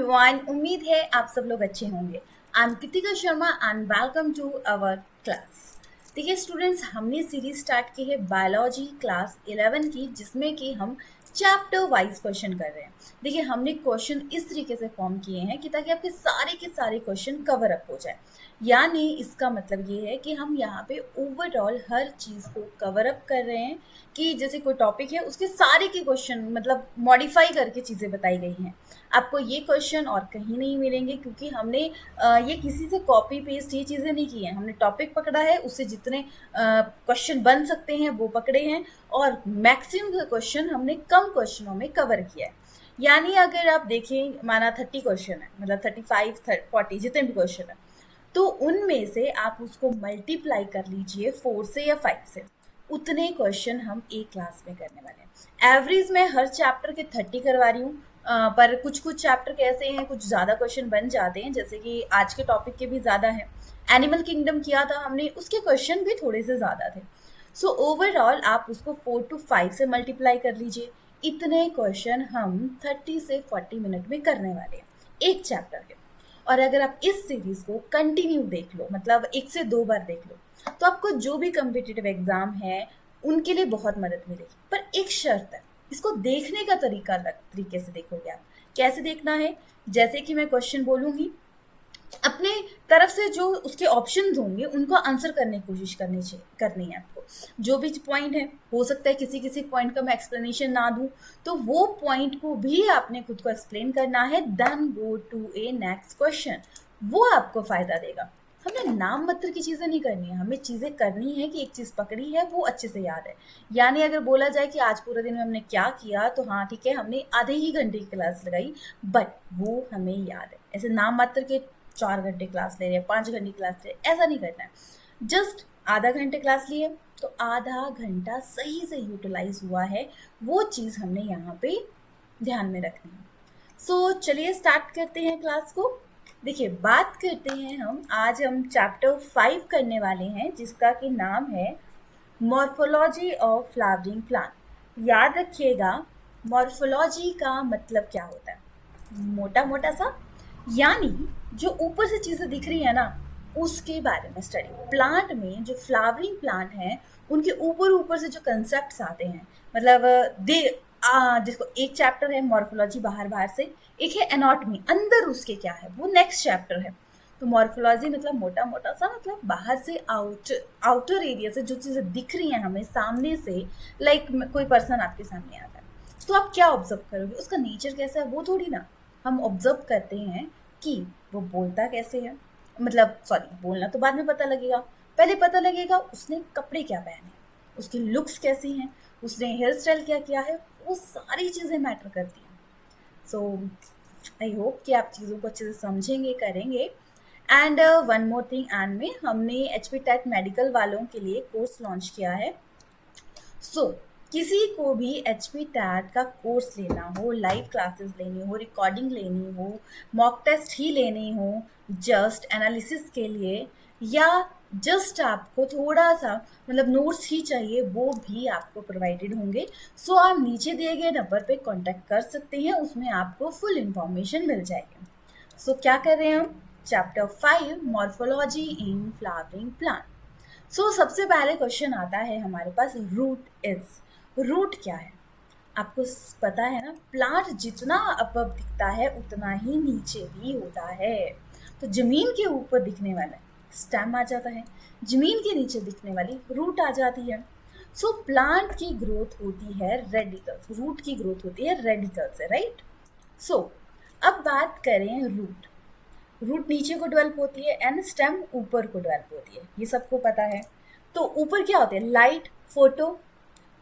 Everyone, उम्मीद है आप सब लोग अच्छे होंगे। I am Kritika Sharma and welcome to our class. देखिए स्टूडेंट्स, हमने सीरीज स्टार्ट की है बायोलॉजी क्लास 11 की, जिसमें कि हम चैप्टर वाइज क्वेश्चन कर रहे हैं। देखिए हमने क्वेश्चन इस तरीके से फॉर्म किए हैं कि ताकि आपके सारे के सारे क्वेश्चन कवर अप हो जाए। यानी इसका मतलब ये है कि हम यहाँ पे ओवरऑल हर चीज़ को कवर अप कर रहे हैं कि जैसे कोई टॉपिक है उसके सारे के क्वेश्चन मतलब मॉडिफाई करके चीज़ें बताई गई हैं। आपको ये क्वेश्चन और कहीं नहीं मिलेंगे, क्योंकि हमने ये किसी से कॉपी पेस्ट ये चीज़ें नहीं की हैं। हमने टॉपिक पकड़ा है, उससे जितने क्वेश्चन बन सकते हैं वो पकड़े हैं, और मैक्सिमम क्वेश्चन हमने कम क्वेश्चनों में कवर किया है। यानी अगर आप देखें, माना 30 क्वेश्चन है, मतलब 35 40 जितने भी क्वेश्चन है, तो उनमें से आप उसको मल्टीप्लाई कर लीजिए 4 से या 5 से। उतने क्वेश्चन हम एक क्लास में करने वाले हैं। एवरेज में हर चैप्टर के 30 करवा रही हूँ, पर कुछ कुछ चैप्टर के ऐसे हैं कुछ ज़्यादा क्वेश्चन बन जाते हैं, जैसे कि आज के टॉपिक के भी ज़्यादा हैं। एनिमल किंगडम किया था हमने, उसके क्वेश्चन भी थोड़े से ज़्यादा थे। सो ओवरऑल आप उसको 4 to 5 से मल्टीप्लाई कर लीजिए। इतने क्वेश्चन हम 30 से 40 मिनट में करने वाले हैं एक चैप्टर के। और अगर आप इस सीरीज को कंटिन्यू देख लो, मतलब 1 से 2 बार देख लो, तो आपको जो भी कम्पिटिटिव एग्जाम है उनके लिए बहुत मदद मिलेगी। पर एक शर्त है, इसको देखने का तरीका अलग तरीके से देखोगे आप। कैसे देखना है? जैसे कि मैं क्वेश्चन बोलूंगी, अपने तरफ से जो उसके ऑप्शंस होंगे उनको आंसर करने की कोशिश करनी है आपको। जो भी पॉइंट है, हो सकता है किसी किसी पॉइंट का मैं एक्सप्लेनेशन ना दूं, तो वो पॉइंट को भी आपने खुद को एक्सप्लेन करना है। Then go to a next question, वो आपको फायदा देगा। हमें नाम मात्र की चीज़ें नहीं करनी है, हमें चीज़ें करनी है कि एक चीज़ पकड़ी है वो अच्छे से याद है। यानी अगर बोला जाए कि आज पूरे दिन में हमने क्या किया, तो हाँ ठीक है, हमने आधे ही घंटे की क्लास लगाई, बट वो हमें याद है। ऐसे नाम मात्र के 4 घंटे क्लास ले रहे हैं, 5 घंटे क्लास ले रहे हैं, ऐसा नहीं करना है। जस्ट आधा घंटे क्लास लिए तो आधा घंटा सही से यूटिलाइज हुआ है, वो चीज़ हमने यहाँ पे ध्यान में रखनी है। सो चलिए स्टार्ट करते हैं क्लास को। देखिए बात करते हैं आज हम चैप्टर 5 करने वाले हैं, जिसका कि नाम है मॉर्फोलॉजी ऑफ फ्लावरिंग प्लांट। याद रखिएगा, मॉर्फोलॉजी का मतलब क्या होता है? मोटा मोटा सा, यानी जो ऊपर से चीज़ें दिख रही है ना, उसके बारे में स्टडी। प्लांट में जो फ्लावरिंग प्लांट हैं उनके ऊपर ऊपर से जो कंसेप्ट्स आते हैं, मतलब जिसको एक चैप्टर है मॉर्फोलॉजी बाहर बाहर से, एक है एनाटॉमी अंदर उसके क्या है, वो नेक्स्ट चैप्टर है। तो मॉर्फोलॉजी मतलब मोटा मोटा सा, मतलब बाहर से आउटर एरिया से जो चीज़ें दिख रही हैं हमें सामने से, लाइक कोई पर्सन आपके सामने आता है तो आप क्या ऑब्जर्व करोगे, उसका नेचर कैसा है वो थोड़ी ना। हम ऑब्जर्व करते हैं कि वो बोलता कैसे है, मतलब सॉरी, बोलना तो बाद में पता लगेगा, पहले पता लगेगा उसने कपड़े क्या पहने, उसकी लुक्स कैसी हैं, उसने हेयर स्टाइल क्या किया है, वो सारी चीज़ें मैटर करती हैं। सो आई होप कि आप चीज़ों को अच्छे से समझेंगे, करेंगे। And one more thing, and में हमने HP टेट मेडिकल वालों के लिए कोर्स लॉन्च किया है। सो किसी को भी HP टेट का कोर्स लेना हो, लाइव क्लासेस लेनी हो, रिकॉर्डिंग लेनी हो, मॉक टेस्ट ही लेनी हो जस्ट एनालिसिस के लिए, या जस्ट आपको थोड़ा सा मतलब नोट्स ही चाहिए, वो भी आपको प्रोवाइडेड होंगे। सो आप नीचे दिए गए नंबर पे कांटेक्ट कर सकते हैं, उसमें आपको फुल इंफॉर्मेशन मिल जाएगी। सो क्या कर रहे हैं हम? Chapter 5 morphology in flowering plant. So सबसे पहले क्वेश्चन आता है हमारे पास, रूट इज। रूट क्या है आपको पता है ना? प्लांट जितना अपर दिखता है उतना ही नीचे भी होता है। तो जमीन के ऊपर दिखने वाला स्टेम आ जाता है, जमीन के नीचे दिखने वाली रूट आ जाती है। सो प्लांट की ग्रोथ होती है रेडिकल्स, रूट की ग्रोथ होती है रेडिकल से, राइट? सो अब बात करें रूट। रूट नीचे को डेवलप होती है एंड स्टेम ऊपर को डेवलप होती है, ये सबको पता है। तो ऊपर क्या होते हैं? Light, photo.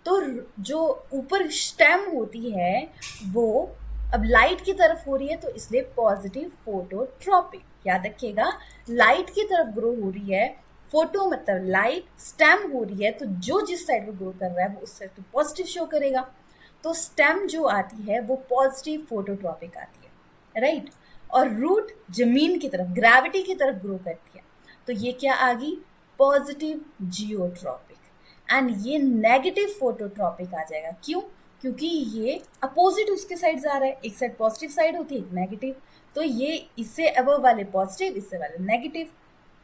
तो जो ऊपर स्टेम होती है वो अब लाइट की तरफ हो रही है, तो इसलिए पॉजिटिव फोटोट्रॉपिक। याद रखिएगा, लाइट की तरफ ग्रो हो रही है, फोटो मतलब लाइट, स्टेम हो रही है, तो जो जिस साइड में ग्रो कर रहा है वो उस साइड तो पॉजिटिव शो करेगा। तो स्टेम जो आती है वो पॉजिटिव फोटोट्रॉपिक आती है, राइट? और रूट जमीन की तरफ, ग्रेविटी की तरफ ग्रो करती है, तो ये क्या आ गई? Positive geotropic. एंड ये नेगेटिव फोटोट्रॉपिक आ जाएगा। क्यों? क्योंकि ये अपोजिट उसके साइड जा रहा है, एक साइड पॉजिटिव साइड होती है, एक नेगेटिव। तो ये इससे अबव वाले पॉजिटिव, इससे वाले नेगेटिव।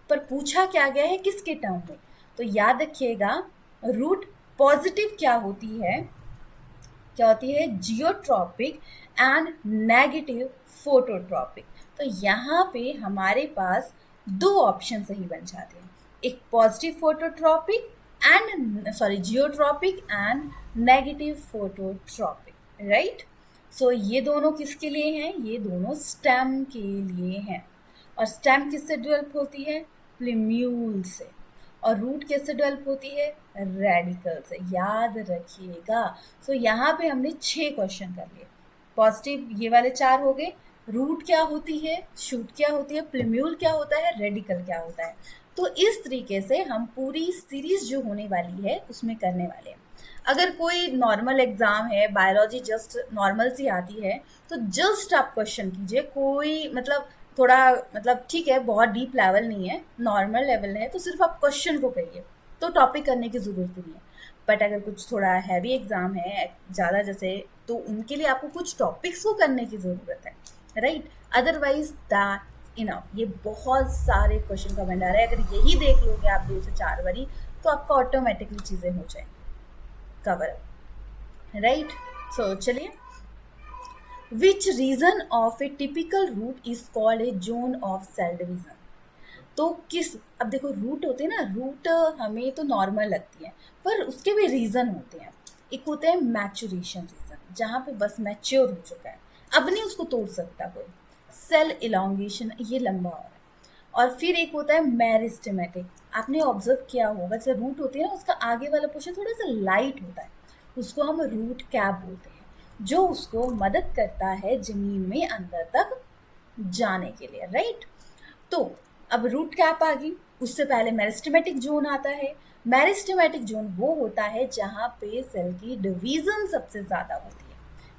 पर पूछा क्या गया है, किसके टर्म में? तो याद रखिएगा, रूट पॉजिटिव क्या होती है, जियोट्रॉपिक एंड नेगेटिव फोटोट्रॉपिक। तो यहाँ पे हमारे पास दो ऑप्शन सही बन जाते हैं, एक positive phototropic geotropic and negative phototropic, right. So ये दोनों किसके लिए हैं? ये दोनों स्टेम के लिए हैं। और स्टेम किससे डेवलप होती है? प्लीम्यूल से। और रूट कैसे डेवलप होती है? रेडिकल से, याद रखिएगा। सो यहाँ पे हमने 6 क्वेश्चन कर लिए। पॉजिटिव ये वाले 4 हो गए, रूट क्या होती है, शूट क्या होती है, प्लीम्यूल क्या होता है, रेडिकल क्या होता है। तो इस तरीके से हम पूरी सीरीज जो होने वाली है उसमें करने वाले हैं। अगर कोई नॉर्मल एग्जाम है, बायोलॉजी जस्ट नॉर्मल सी आती है, तो जस्ट आप क्वेश्चन कीजिए, कोई मतलब थोड़ा मतलब ठीक है, बहुत डीप लेवल नहीं है, नॉर्मल लेवल है, तो सिर्फ आप क्वेश्चन को करिए, तो टॉपिक करने की ज़रूरत नहीं है। बट अगर कुछ थोड़ा हैवी एग्जाम है ज़्यादा जैसे, तो उनके लिए आपको कुछ टॉपिक्स को करने की ज़रूरत है, राइट। अदरवाइज दैट इनफ, ये बहुत सारे क्वेश्चन का भंडार है। अगर यही देख लोगे आप 2 से 4 बारी, तो आपका ऑटोमेटिकली चीज़ें हो जाएंगी कवर अप, राइट। सो चलिए, which region of a typical root is called a zone of cell division. तो किस, अब देखो रूट होते हैं ना, रूट हमें तो नॉर्मल लगती है, पर उसके भी रीजन होते हैं। एक होता है मैचुरेशन रीजन, जहाँ पे बस मैच्योर हो चुका है, अब नहीं उसको तोड़ सकता कोई। सेल इलांगेशन, ये लंबा हो रहा है। और फिर एक होता है मेरिस्टेमेटिक, आपने ऑब्जर्व किया होगा, जैसे रूट होती है ना, उसका आगे वाला पोर्शन थोड़ा सा लाइट होता है, उसको हम रूट कैप बोलते हैं, जो उसको मदद करता है जमीन में अंदर तक जाने के लिए, राइट। तो अब रूट कैप आ गई, उससे पहले मेरिस्टेमेटिक जोन आता है। मेरिस्टेमेटिक जोन वो होता है जहाँ पे सेल की डिवीजन सबसे ज़्यादा होती है,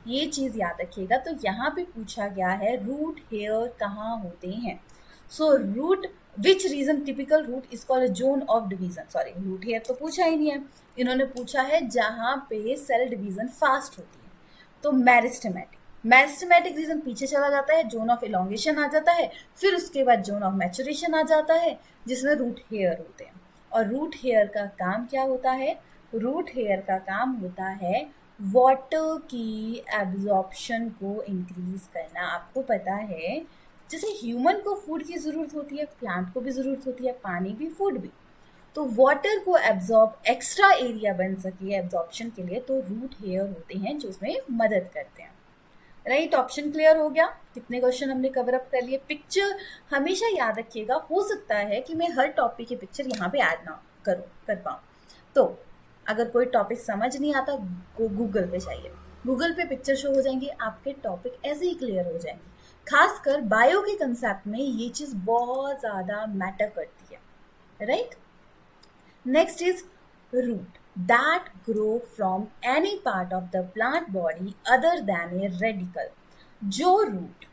ये चीज़ याद रखिएगा। तो यहाँ पे पूछा गया है रूट हेयर कहाँ होते हैं। So root, which region typical root is called zone of division. Sorry, root hair तो पूछा ही नहीं है, इन्होंने पूछा है जहाँ पे सेल डिवीजन फास्ट होती है। तो मेरिस्टेमेटिक रीजन पीछे चला जाता है, जोन ऑफ इलोंगेशन आ जाता है, फिर उसके बाद जोन ऑफ मैचुरेशन आ जाता है, जिसमें रूट हेयर होते हैं। और रूट हेयर का काम क्या होता है? रूट हेयर का काम होता है वाटर की एब्जॉर्प्शन को इंक्रीज करना। आपको पता है, जैसे ह्यूमन को फूड की ज़रूरत होती है, प्लांट को भी ज़रूरत होती है, पानी भी, फूड भी। तो वाटर को एब्जॉर्ब, एक्स्ट्रा एरिया बन सके एब्जॉर्प्शन के लिए, तो रूट हेयर होते हैं जो उसमें मदद करते हैं, राइट। ऑप्शन क्लियर हो गया? कितने क्वेश्चन हमने कवर अप कर लिए। पिक्चर हमेशा याद रखिएगा, हो सकता है कि मैं हर टॉपिक की पिक्चर यहाँ पे ऐड ना कर पाऊँ, तो अगर कोई टॉपिक समझ नहीं आता, गूगल पे जाइए, गूगल पे पिक्चर शो हो जाएंगे, आपके टॉपिक ऐसे ही क्लियर हो जाएंगे। खासकर बायो के कंसेप्ट में ये चीज़ बहुत ज़्यादा मैटर करती है, right. Next is root that grow from any part of the plant body other than a radicle. जो रूट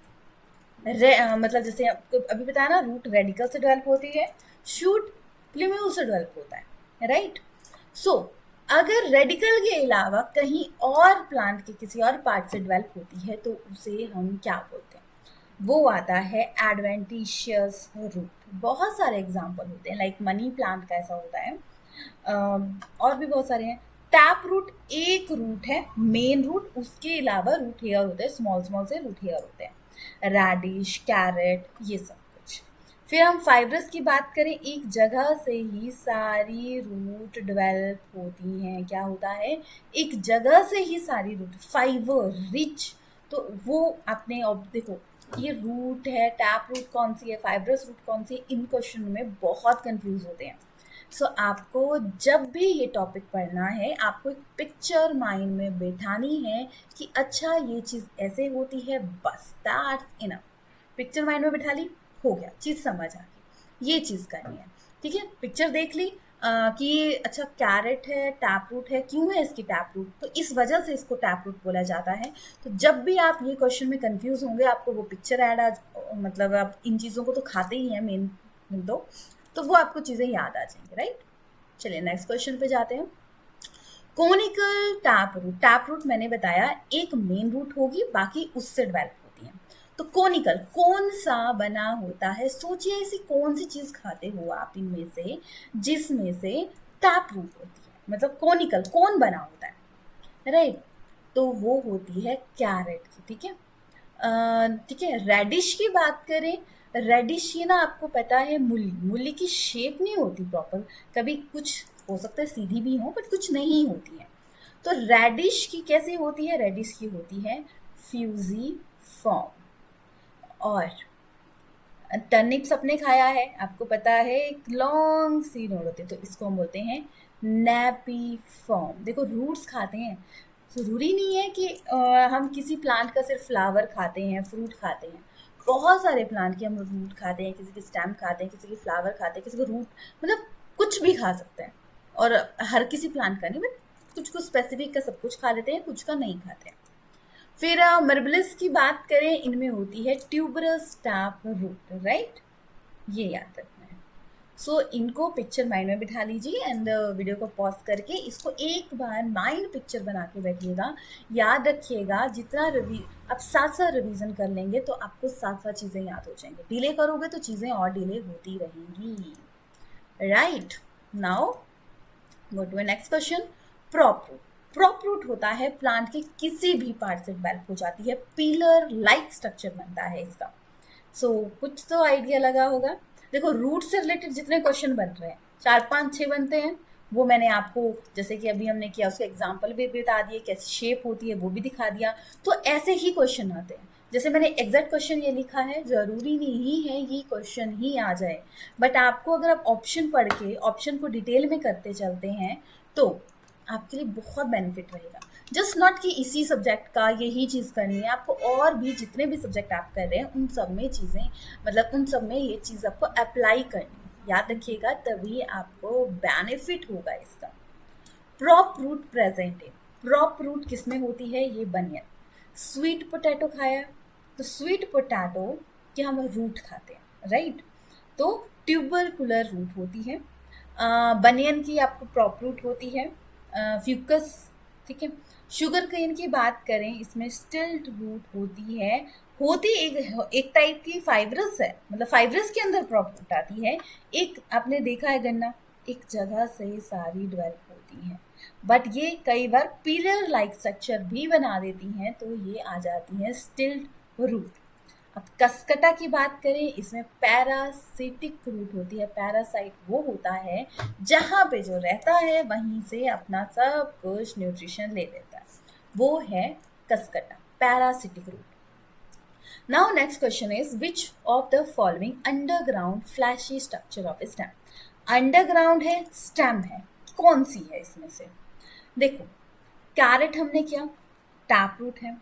मतलब जैसे आपको अभी बताया ना, रूट रेडिकल से डेवलप होती है, शूट प्लीम्यूल से डेवलप होता है, राइट। सो अगर रेडिकल के अलावा कहीं और प्लांट के किसी और पार्ट से डेवलप होती है, तो उसे हम क्या बोलते हैं? वो आता है एडवेंटिशियस रूट। बहुत सारे एग्जाम्पल होते हैं, लाइक मनी प्लांट का ऐसा होता है, और भी बहुत सारे हैं। टैप रूट एक रूट है, मेन रूट, उसके अलावा रूट हेयर होते हैं, स्मॉल स्मॉल से रूट हेयर होते हैं, रेडिश, कैरेट, ये सब कुछ। फिर हम फाइब्रस की बात करें, एक जगह से ही सारी रूट डेवलप होती हैं। क्या होता है? एक जगह से ही सारी रूट, फाइबर रिच। तो वो आपने अब देखो, ये रूट है, टैप रूट कौन सी है, फाइब्रस रूट कौन सी है, इन क्वेश्चन में बहुत कंफ्यूज होते हैं। सो आपको जब भी ये टॉपिक पढ़ना है, आपको एक पिक्चर माइंड में बैठानी है कि अच्छा ये चीज़ ऐसे होती है, बस दैट्स इनफ। पिक्चर माइंड में बैठा ली, हो गया, चीज़ समझ आ गई, ये चीज़ करनी है, ठीक है। पिक्चर देख ली कि अच्छा कैरेट है, टैप रूट है, क्यों है इसकी टैप रूट, तो इस वजह से इसको टैप रूट बोला जाता है। तो जब भी आप ये क्वेश्चन में कंफ्यूज होंगे, आपको वो पिक्चर ऐड मतलब आप इन चीज़ों को तो खाते ही हैं मेन तो वो आपको चीज़ें याद आ जाएंगी, राइट। चलिए नेक्स्ट क्वेश्चन पे जाते हैं। कोनिकल टैप रूट मैंने बताया एक मेन रूट होगी, बाकी उससे डेवलप होती हैं। तो कोनिकल कौन सा बना होता है? सोचिए ऐसी कौन सी चीज खाते हो आप इनमें से जिसमें से टैप रूट होती है, मतलब कोनिकल कौन बना होता है, राइट? तो वो होती है कैरेट की, ठीक है। ठीक है, रेडिश की बात करें, रेडिश ये ना आपको पता है मूली, मूली की शेप नहीं होती प्रॉपर, कभी कुछ हो सकता है सीधी भी हो बट कुछ नहीं होती है। तो रेडिश की कैसे होती है? रेडिश की होती है फ्यूजी फॉर्म। और टर्निप्स अपने खाया है, आपको पता है एक लॉन्ग सी नोड होती है, तो इसको हम बोलते हैं नैपी फॉर्म। देखो रूट्स खाते हैं, ज़रूरी नहीं है कि हम किसी प्लांट का सिर्फ फ्लावर खाते हैं, फ्रूट खाते हैं। बहुत सारे प्लांट के हम रूट खाते हैं, किसी की स्टेम खाते हैं, किसी की फ्लावर खाते हैं, किसी को रूट, मतलब कुछ भी खा सकते हैं। और हर किसी प्लांट का नहीं, बट कुछ कुछ स्पेसिफिक का सब कुछ खा लेते हैं, कुछ का नहीं खाते हैं। फिर मर्बलिस की बात करें, इनमें होती है ट्यूबरस टैप रूट, राइट? ये याद रखना है। सो इनको पिक्चर माइंड में बिठा लीजिए एंड वीडियो को पॉज करके इसको एक बार माइंड पिक्चर बना के बैठिएगा। याद रखिएगा, जितना आप साथ साथ रिवीजन कर लेंगे तो आपको साथ साथ चीज़ें याद हो जाएंगी। डिले करोगे तो चीज़ें और डिले होती रहेंगी, right? Now go to next question. Prop root, prop root होता है प्लांट के किसी भी पार्ट से डेवलप हो जाती है, पिलर लाइक स्ट्रक्चर बनता है इसका। सो कुछ तो आइडिया लगा होगा। देखो रूट से रिलेटेड जितने क्वेश्चन बन रहे हैं, 4 5 6 बनते हैं, वो मैंने आपको जैसे कि अभी हमने किया उसके एग्जाम्पल भी बता दिए, कैसी शेप होती है वो भी दिखा दिया। तो ऐसे ही क्वेश्चन आते हैं, जैसे मैंने एग्जैक्ट क्वेश्चन ये लिखा है, जरूरी नहीं है ये क्वेश्चन ही आ जाए, बट आपको अगर आप ऑप्शन पढ़ के ऑप्शन को डिटेल में करते चलते हैं तो आपके लिए बहुत बेनिफिट रहेगा। जस्ट नॉट कि इसी सब्जेक्ट का यही चीज़ करनी है, आपको और भी जितने भी सब्जेक्ट आप कर रहे हैं उन सब में चीज़ें, मतलब उन सब में ये चीज़ आपको अप्लाई करनी है। याद रखिएगा, तभी आपको बेनिफिट होगा इसका। प्रॉप रूट प्रेजेंट है, प्रॉप रूट किसमें होती है? ये बनियन। स्वीट पोटैटो खाया, तो स्वीट पोटैटो के हम रूट खाते हैं, राइट? तो ट्यूबरकुलर रूट होती है। बनियन की आपको प्रॉप रूट होती है, फ्यूकस, ठीक है। शुगर केन की बात करें, इसमें स्टिल्ट रूट होती है, होती एक टाइप की फाइब्रस है, मतलब फाइब्रस के अंदर प्रॉप रूट आती है। एक आपने देखा है गन्ना, एक जगह से सारी डेवलप होती है, बट ये कई बार पिलर लाइक स्ट्रक्चर भी बना देती हैं, तो ये आ जाती है स्टिल्ट रूट। अब कसकटा की बात करें, इसमें पैरासिटिक रूट होती है। पैरासाइट वो होता है जहाँ पे जो रहता है वहीं से अपना सब कुछ न्यूट्रिशन ले लेता है, वो है cuscuta, parasitic root. Now next question is which of the following underground fleshy structure of stem? Underground है, स्टेम है, कौन सी है इसमें से? देखो कैरेट हमने किया, टैप रूट है।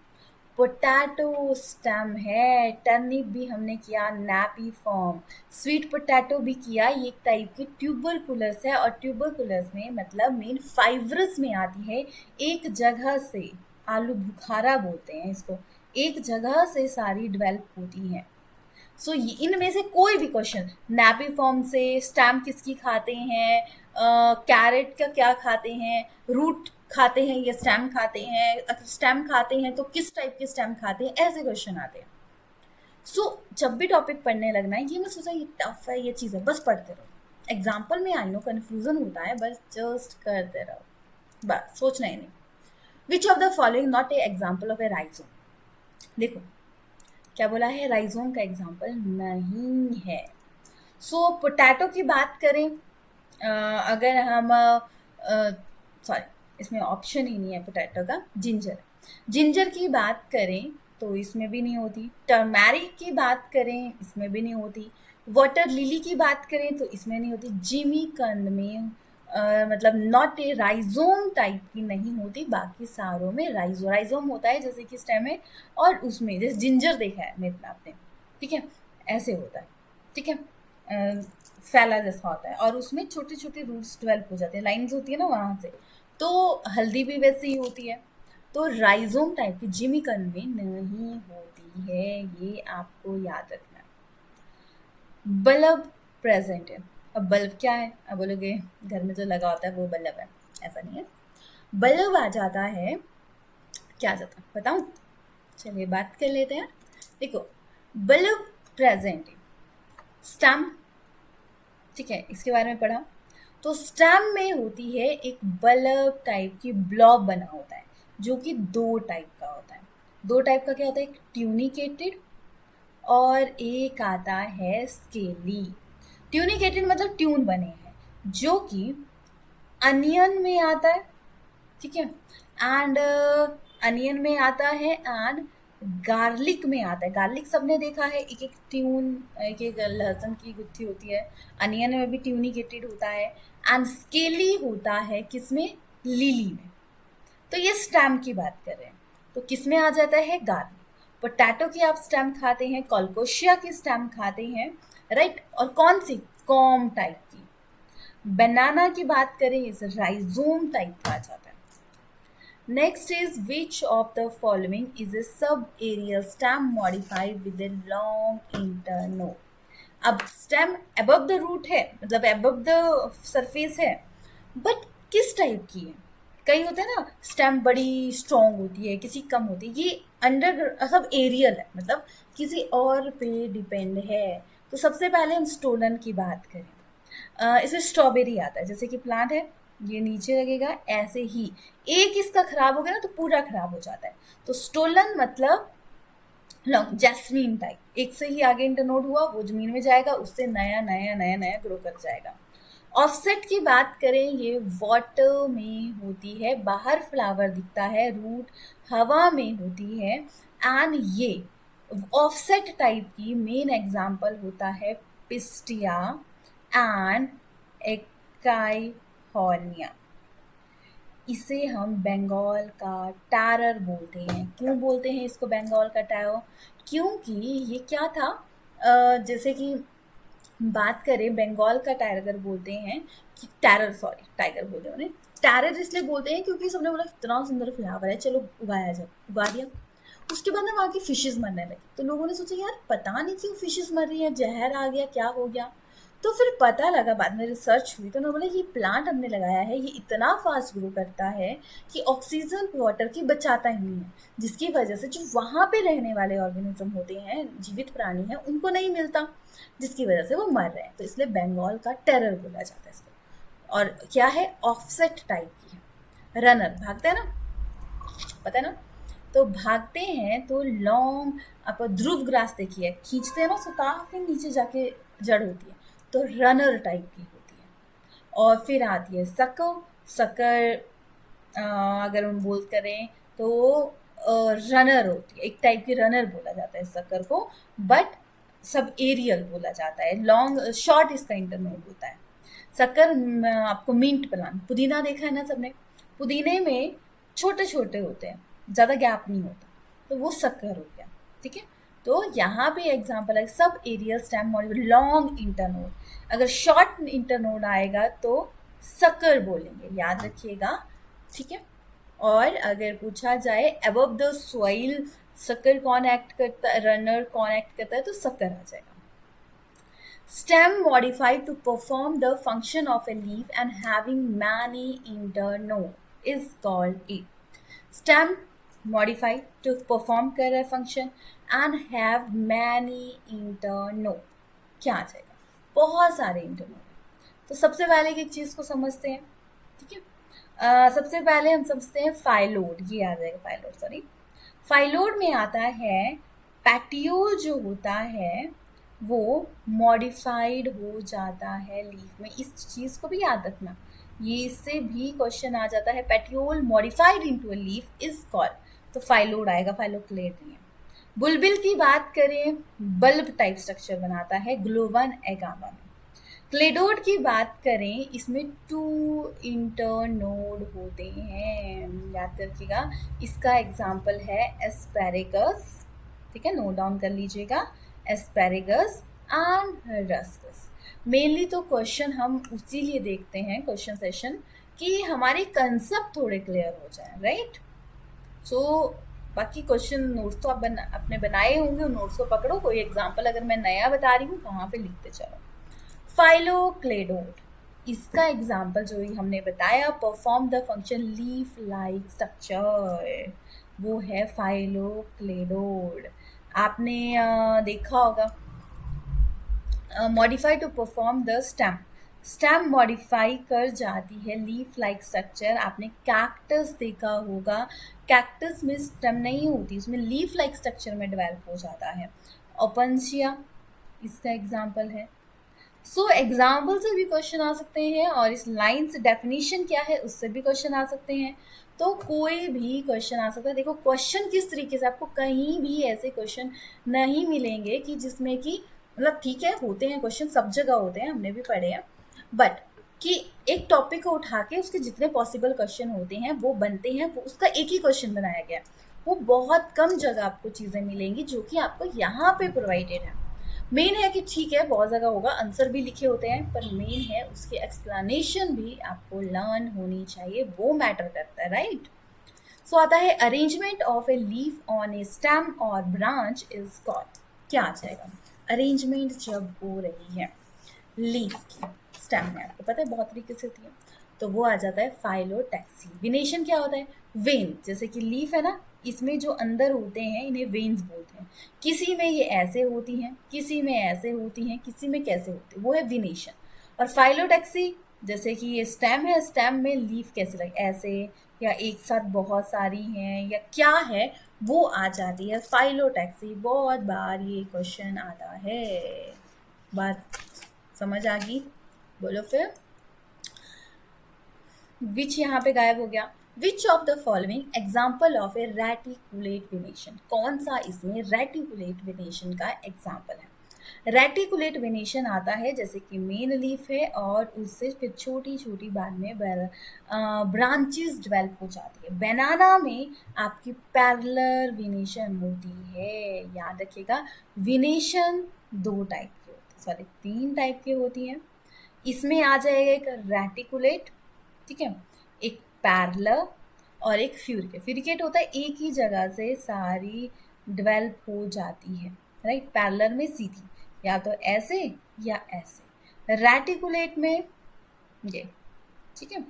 पोटैटो स्टेम है, टर्निप भी हमने किया, नैपी फॉर्म। स्वीट पोटैटो भी किया, ये एक टाइप की ट्यूबरकुलस है, और ट्यूबरकुलस में मतलब मेन फाइब्रस में आती है। एक जगह से, आलू बुखारा बोलते हैं इसको, एक जगह से सारी डेवलप होती हैं। सो इनमें से कोई भी क्वेश्चन, नैपी फॉर्म से, स्टेम किसकी खाते हैं, कैरेट का क्या खाते हैं, रूट खाते हैं या स्टेम खाते हैं, अगर स्टेम खाते हैं तो किस टाइप के स्टेम खाते हैं, ऐसे क्वेश्चन आते हैं। सो जब भी टॉपिक पढ़ने लगना है, ये मत सोचा ये टफ है ये चीज़ है, बस पढ़ते रहो। एग्जाम्पल में आई नो कन्फ्यूजन होता है, बस जस्ट करते रहो, बस सोचना ही नहीं। विच of the following not a example of A rhizome? देखो क्या बोला है, राइजोम का एग्जाम्पल नहीं है। सो पोटैटो की बात करें, अगर हम सॉरी इसमें ऑप्शन ही नहीं है पोटैटो का, जिंजर, जिंजर की बात करें तो इसमें भी नहीं होती। टर्मेरिक की बात करें, इसमें भी नहीं होती। वाटर लिली की बात करें तो इसमें नहीं होती। जिमी कंद में मतलब नॉट ए राइजोम टाइप की नहीं होती, बाकी सारों में राइजोम होता है, जैसे कि स्टेम है, और उसमें जैसे जिंजर देखा है मेरे आपने, ठीक है, ऐसे होता है, ठीक है, फैला जैसा होता है, और उसमें छोटे छोटे रूट्स डेवलप हो जाते हैं, लाइन्स होती है ना वहाँ से। तो हल्दी भी वैसे ही होती है। तो राइजोम टाइप की जिमी कंद में नहीं होती है, ये आपको याद रखना है। बल्ब प्रेजेंट है। अब बल्ब क्या है? अब बोलोगे घर में जो लगा होता है वो बल्ब है, ऐसा नहीं है। बल्ब आ जाता है, क्या आ जाता है बताऊं? चलिए बात कर लेते हैं। देखो बल्ब प्रेजेंट है, स्टेम, ठीक है, इसके बारे में पढ़ा। तो स्टेम में होती है एक बल्ब टाइप की ब्लॉब बना होता है, जो कि दो टाइप का होता है। दो टाइप का क्या होता है, एक ट्यूनिकेटेड और एक आता है स्केली। ट्यूनिकेटेड मतलब ट्यून बने हैं, जो कि अनियन में आता है, ठीक है, एंड अनियन में आता है एंड गार्लिक में आता है। गार्लिक सबने देखा है, एक एक ट्यून, एक एक लहसुन की गुत्थी होती है। अनियन में भी ट्यूनिकेटेड होता है एंड स्केली होता है किसमें, लिली में। तो ये स्टेम की बात कर रहे हैं, तो किस में आ जाता है, गार्लिक। पोटैटो की आप स्टेम खाते हैं, कॉलकोशिया की स्टेम खाते हैं, राइट, और कौन सी, कॉम टाइप की। बनाना की बात करें, इस राइजोम टाइप का आ जाता है। Next is which of the following is a subaerial stem modified with a long internode? अब स्टेम above the root है, मतलब above the surface है, बट किस टाइप की है। कई होते हैं ना, स्टेम बड़ी स्ट्रॉन्ग होती है, किसी कम होती है, ये अंडर सब एरियल है, मतलब किसी और पे डिपेंड है। तो सबसे पहले हम स्टोलन की बात करें, इसमें स्ट्रॉबेरी आता है, जैसे कि प्लांट है, ये नीचे लगेगा ऐसे ही, एक इसका खराब हो गया ना तो पूरा खराब हो जाता है। तो स्टोलन मतलब लॉन्ग जैस्मीन टाइप, एक से ही आगे इंटरनोड हुआ, वो जमीन में जाएगा, उससे नया नया नया नया ग्रो कर जाएगा। ऑफसेट की बात करें, ये वाटर में होती है, बाहर फ्लावर दिखता है, रूट हवा में होती है, एंड ये ऑफसेट टाइप की मेन एग्जाम्पल होता है पिस्टिया एंड एकाइहॉर्निया। इसे हम बंगाल का टैरर बोलते हैं। क्यों बोलते हैं इसको बंगाल का टैरर, क्योंकि ये क्या था, जैसे कि बात करें बंगाल का टाइगर बोलते हैं कि टैरर, सॉरी टाइगर बोलते हैं उन्हें, टैरर इसलिए बोलते हैं क्योंकि सबने बोला इतना सुंदर फ्लावर है, चलो उगाया जाए, उगा दिया। उसके बाद ना वहाँ की फिशेस मरने लगी, तो लोगों ने सोचा यार पता नहीं क्यों फिशेस मर रही हैं, जहर आ गया, क्या हो गया। तो फिर पता लगा, बाद में रिसर्च हुई, तो उन्होंने बोला ये प्लांट हमने लगाया है, ये इतना फास्ट ग्रो करता है कि ऑक्सीजन वाटर की बचाता ही नहीं है, जिसकी वजह से जो वहाँ पे रहने वाले ऑर्गेनिज्म होते हैं, जीवित प्राणी हैं, उनको नहीं मिलता, जिसकी वजह से वो मर रहे हैं। तो इसलिए बंगाल का टेरर बोला जाता है इसको। और क्या है, ऑफसेट टाइप की है, रनर, भागते हैं ना, पता है ना, तो भागते हैं तो लॉन्ग, आप ध्रुव ग्रास देखिए, खींचते हैं ना तो काफी नीचे जाके जड़ होती है, तो रनर टाइप की होती है। और फिर आती है सकर। सकर अगर हम बोल करें तो रनर होती है, एक टाइप की रनर बोला जाता है सकर को, बट सब एरियल बोला जाता है, लॉन्ग शॉर्ट इसका इंटरनोड होता है। सकर आपको मिंट प्लांट, पुदीना देखा है ना सबने, पुदीने में छोटे छोटे होते हैं, ज़्यादा गैप नहीं होता, तो वो सकर हो गया, ठीक है। तो यहाँ पे एग्जांपल है सब aerial stem module long internode, अगर शॉर्ट इंटरनोड आएगा तो सकर बोलेंगे, याद रखिएगा, ठीक है। और अगर पूछा जाए अबव द सॉइल सकर कौन एक्ट करता है, रनर कौन एक्ट करता है, तो सकर आ जाएगा। Stem modified to perform the function of a leaf and having many internode is called a stem modified to perform कर रहा है function and have many internode, क्या आ जाएगा, बहुत सारे internode। तो सबसे पहले एक चीज़ को समझते हैं, ठीक है। सबसे पहले हम समझते हैं फाइलोड, ये आ जाएगा फाइलोड, सॉरी फाइलोड में आता है पैटियोल जो होता है वो मॉडिफाइड हो जाता है लीफ में, इस चीज़ को भी याद रखना, ये इससे भी क्वेश्चन आ जाता है, petiole modified into a leaf is called, तो फाइलोड आएगा, फाइलोक्लेड नहीं है। बुलबिल की बात करें, बल्ब टाइप स्ट्रक्चर बनाता है ग्लोवन एगामा में। क्लेडोड की बात करें, इसमें 2 इंटरनोड होते हैं, याद रखिएगा, इसका एग्जाम्पल है एस्पेरेगस, ठीक है, नोट डाउन कर लीजिएगा, एस्पेरेगस एंड रस्कस। मेनली तो क्वेश्चन हम उसी लिए देखते हैं क्वेश्चन सेशन, कि हमारे कंसेप्ट थोड़े क्लियर हो जाए, राइट। सो बाकी क्वेश्चन नोट्स तो आप अपने बनाए होंगे, उन नोट्स को पकड़ो, कोई एग्जाम्पल अगर मैं नया बता रही हूँ वहाँ पे लिखते चलो। फाइलोक्लेडोड, इसका एग्जाम्पल जो हमने बताया, perform the function leaf like structure, वो है फाइलोक्लेडोड। आपने देखा होगा modify to perform the stem. Stem modify कर जाती है लीफ लाइक स्ट्रक्चर। आपने कैक्टस देखा होगा, कैक्टस में स्टेम नहीं होती, उसमें लीफ लाइक स्ट्रक्चर में डेवलप हो जाता है। ओपनशिया इसका एग्जाम्पल है। सो एग्जाम्पल से भी क्वेश्चन आ सकते हैं और इस लाइन से डेफिनेशन क्या है उससे भी क्वेश्चन आ सकते हैं। तो कोई भी क्वेश्चन आ सकता है। देखो क्वेश्चन किस तरीके से, आपको कहीं भी ऐसे क्वेश्चन नहीं मिलेंगे कि जिसमें कि मतलब ठीक है होते हैं क्वेश्चन, सब जगह होते हैं, हमने भी पढ़े हैं, बट कि एक टॉपिक को उठा के उसके जितने पॉसिबल क्वेश्चन होते हैं वो बनते हैं, वो उसका एक ही क्वेश्चन बनाया गया है। वो बहुत कम जगह आपको चीज़ें मिलेंगी जो कि आपको यहाँ पे प्रोवाइडेड है। मेन है कि ठीक है बहुत जगह होगा, आंसर भी लिखे होते हैं, पर मेन है उसकी एक्सप्लेनेशन भी आपको लर्न होनी चाहिए, वो मैटर करता है, राइट। सो आता है arrangement of a leaf on A stem और ब्रांच इज कॉल्ड। क्या आ जाएगा? अरेंजमेंट जब हो रही है लीफ की स्टेम में, आपको पता है बहुत तरीके से होती है, तो वो आ जाता है फाइलोटैक्सी। विनेशन क्या होता है? वेन, जैसे कि लीफ है ना, इसमें जो अंदर होते हैं इन्हें वेन्स बोलते हैं। किसी में ये ऐसे होती हैं, किसी में ऐसे होती हैं, किसी में कैसे होती है, वो है विनेशन। और फाइलोटैक्सी जैसे कि ये स्टेम है, स्टेम में लीफ कैसे लगे, ऐसे या एक साथ बहुत सारी हैं या क्या है, वो आ जाती है फाइलोटैक्सी। बहुत बार ये क्वेश्चन आता है। बात समझ आ गई? बोलो फिर। विच यहाँ पे गायब हो गया। विच of the following example of A reticulate venation, कौन सा इसमें रेटिकुलेट वेनेशन का एग्जाम्पल है? रेटिकुलेट वेनेशन आता है जैसे कि मेन लीफ है और उससे फिर छोटी छोटी बाद में ब्रांचेस डेवलप हो जाती है। बनाना में आपकी पैरेलल वेनेशन होती है। याद रखिएगा वेनेशन दो टाइप की होती है, सॉरी तीन टाइप की होती है। इसमें आ जाएगा एक रेटिकुलेट, ठीक है, एक पैरेलल और एक फ्यूरिकेट। फ्यूरिकेट होता है एक ही जगह से सारी डेवलप हो जाती है, राइट। पैरेलल में सीधी, या तो ऐसे या ऐसे। रेटिकुलेट में ये, ठीक है,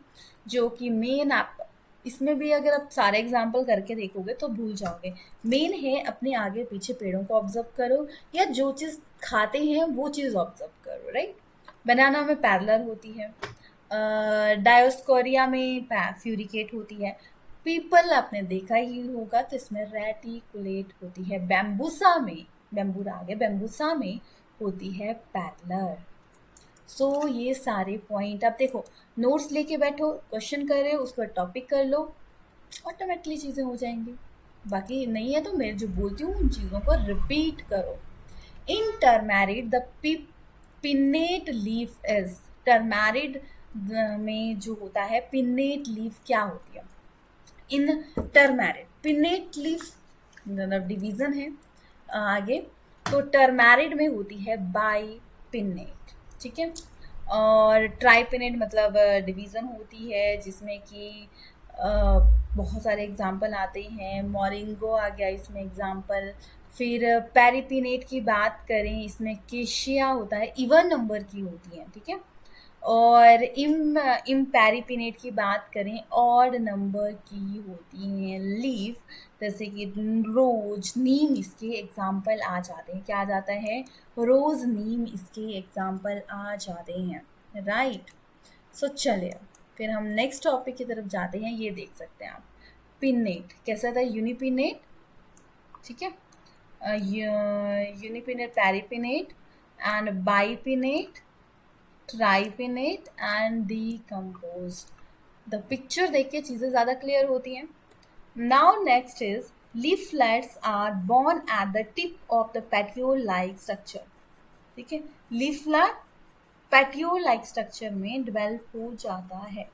जो कि मेन आप इसमें भी अगर आप सारे एग्जाम्पल करके देखोगे तो भूल जाओगे। मेन है अपने आगे पीछे पेड़ों को ऑब्जर्व करो या जो चीज़ खाते हैं वो चीज़ ऑब्जर्व करो, राइट। बनाना में पैरेलल होती है, डायोस्कोरिया में फ्यूरिकेट होती है। पीपल आपने देखा ही होगा तो इसमें रेटिकुलेट होती है। बैम्बूसा में, बैम्बूरा आ गया, बैम्बूसा में होती है पैरेलल। सो ये सारे पॉइंट आप देखो, नोट्स लेके बैठो, क्वेश्चन कर रहे हो उसका टॉपिक कर लो, ऑटोमेटिकली चीज़ें हो जाएंगी। बाकी नहीं है तो मैं जो बोलती हूँ उन चीज़ों को रिपीट करो। इन टर्मेरिड द पिन्नेट लीफ इज, टर्मेरिड में जो होता है पिन्नेट लीफ क्या होती है? इन टर्मेरिड पिन्नेट लीफ मतलब डिवीजन है आगे, तो टर्मेरिड में होती है बाई पिन्नेट, ठीक है। और ट्राइपिनेट मतलब डिवीज़न होती है जिसमें कि बहुत सारे एग्जाम्पल आते हैं। मोरिंगो आ गया इसमें एग्जाम्पल। फिर पेरिपिनेट की बात करें, इसमें केशिया होता है, इवन नंबर की होती है, ठीक है। और इम्पेरिपिनेट की बात करें ऑड नंबर की होती हैं लीफ, जैसे कि रोज, नीम इसके एग्जाम्पल आ जाते हैं। क्या आ जाता है? रोज, नीम इसके एग्जाम्पल आ जाते हैं, राइट। सो चलिए फिर हम नेक्स्ट टॉपिक की तरफ जाते हैं। ये देख सकते हैं आप, पिन्नेट कैसा था? यूनिपिनेट, ठीक है, unipinnate, paripinnate and bipinnate, tripinnate and decomposed. The picture देख के चीज़ें ज़्यादा क्लियर होती हैं। Now next is leaflets are borne at the tip of the petiole like structure, ठीक है। लीफलेट पेटियोल लाइक स्ट्रक्चर में डेवलप हो जाता है।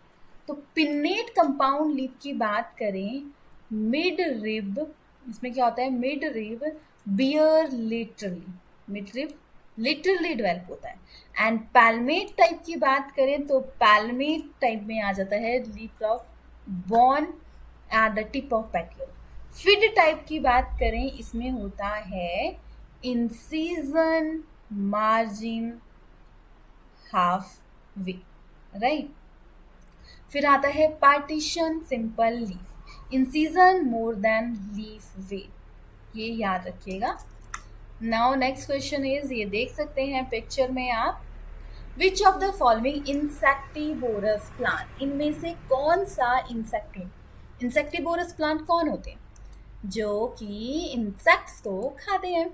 तो पिन्नेट कंपाउंड लीफ की बात करें, मिड रिब, इसमें क्या होता है? Mid rib bear literally, mid rib literally develop होता है। एंड पैल्मेट टाइप की बात करें तो पैल्मेट टाइप में आ जाता है leaf of born at the tip of petiole. फिड टाइप की बात करें, इसमें होता है incision margin half way, right. फिर आता है partition simple leaf, incision more than leaf way, ये याद रखिएगा। नाउ नेक्स्ट क्वेश्चन इज, ये देख सकते हैं पिक्चर में आप, विच of the following insectivorous plant, इनमें से कौन सा इंसेक्टिवोरस प्लांट कौन होते हैं, जो कि इंसेक्ट्स को खाते हैं,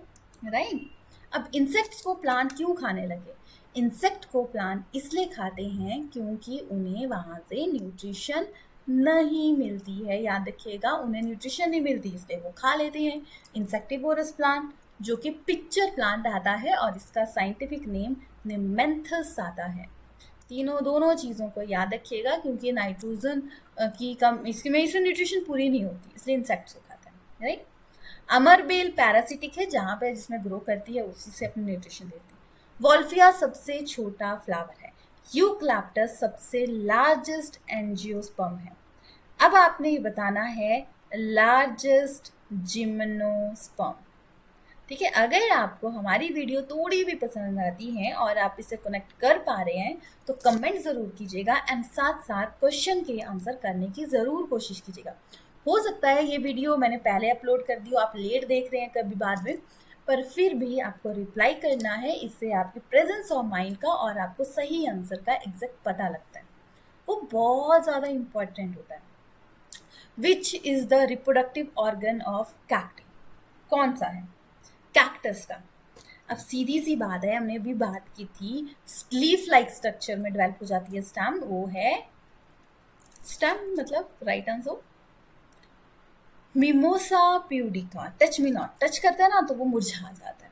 राइट। अब इंसेक्ट्स को प्लांट क्यों खाने लगे? इंसेक्ट को प्लांट इसलिए खाते हैं क्योंकि उन्हें वहाँ से न्यूट्रिशन नहीं मिलती है। याद रखिएगा, उन्हें न्यूट्रिशन नहीं मिलती इसलिए वो खा लेते हैं इंसेक्टिवोरस प्लांट, जो कि पिक्चर प्लांट आता है और इसका साइंटिफिक नेम निमेंथस आता है। दोनों चीज़ों को याद रखिएगा, क्योंकि नाइट्रोजन की कम इसमें न्यूट्रिशन पूरी नहीं होती, इसलिए इंसेक्ट्स को खाता है, राइट। अमरबेल पैरासिटिक है, जहाँ पे जिसमें ग्रो करती है उसी से अपनी न्यूट्रिशन देती है। वॉल्फिया सबसे छोटा फ्लावर है। यूक्लैप्टस सबसे लार्जेस्ट एंजियोस्पर्म है। अब आपने ये बताना है लार्जेस्ट जिम्नोस्पर्म, ठीक है। अगर आपको हमारी वीडियो थोड़ी भी पसंद आती है और आप इसे कनेक्ट कर पा रहे हैं तो कमेंट ज़रूर कीजिएगा एंड साथ साथ क्वेश्चन के आंसर करने की ज़रूर कोशिश कीजिएगा। हो सकता है ये वीडियो मैंने पहले अपलोड कर दी हो, आप लेट देख रहे हैं कभी बाद में, पर फिर भी आपको रिप्लाई करना है, इससे आपकी प्रेजेंस ऑफ माइंड का और आपको सही आंसर का एग्जैक्ट पता लगता है, वो बहुत ज़्यादा इम्पॉर्टेंट होता है। Which is the reproductive organ of cacti, कौन सा है? कैक्टस का। अब सीधी सी बात है, हमने अभी बात की थी लीफ लाइक स्ट्रक्चर में डेवलप हो जाती है स्टेम, वो है स्टेम, मतलब right answer mimosa pudica. Touch me not, touch करता है ना तो वो मुरझा जाता है,